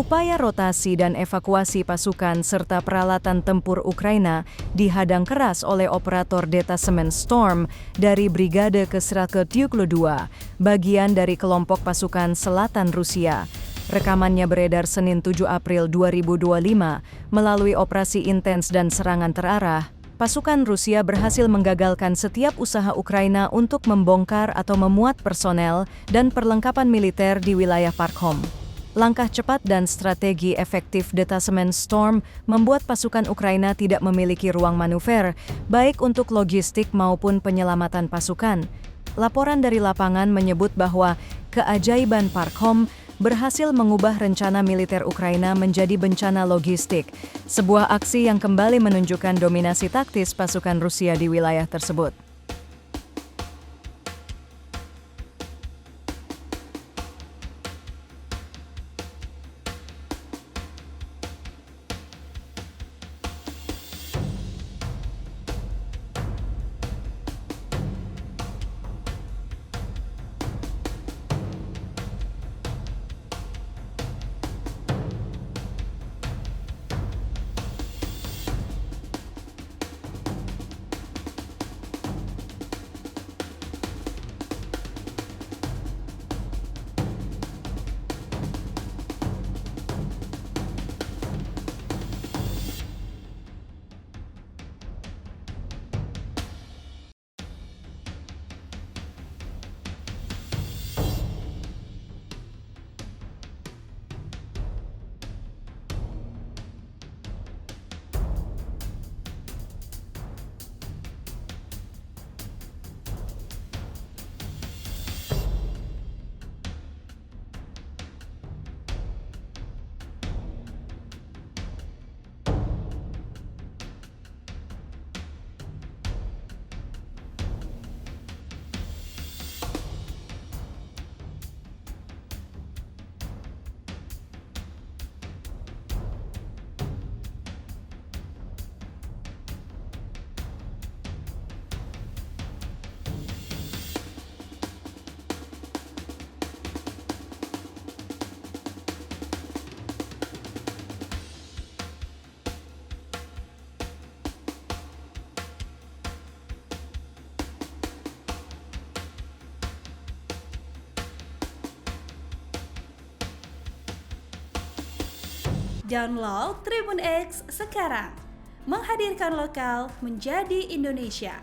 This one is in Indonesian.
Upaya rotasi dan evakuasi pasukan serta peralatan tempur Ukraina dihadang keras oleh operator detasemen Storm dari Brigade ke-132, bagian dari kelompok pasukan selatan Rusia. Rekamannya beredar Senin 7 April 2025 melalui operasi intens dan serangan terarah. Pasukan Rusia berhasil menggagalkan setiap usaha Ukraina untuk membongkar atau memuat personel dan perlengkapan militer di wilayah Parkhom. Langkah cepat dan strategi efektif detasemen Storm membuat pasukan Ukraina tidak memiliki ruang manuver, baik untuk logistik maupun penyelamatan pasukan. Laporan dari lapangan menyebut bahwa keajaiban Parkhom berhasil mengubah rencana militer Ukraina menjadi bencana logistik, sebuah aksi yang kembali menunjukkan dominasi taktis pasukan Rusia di wilayah tersebut. Download Tribun X sekarang, menghadirkan lokal menjadi Indonesia.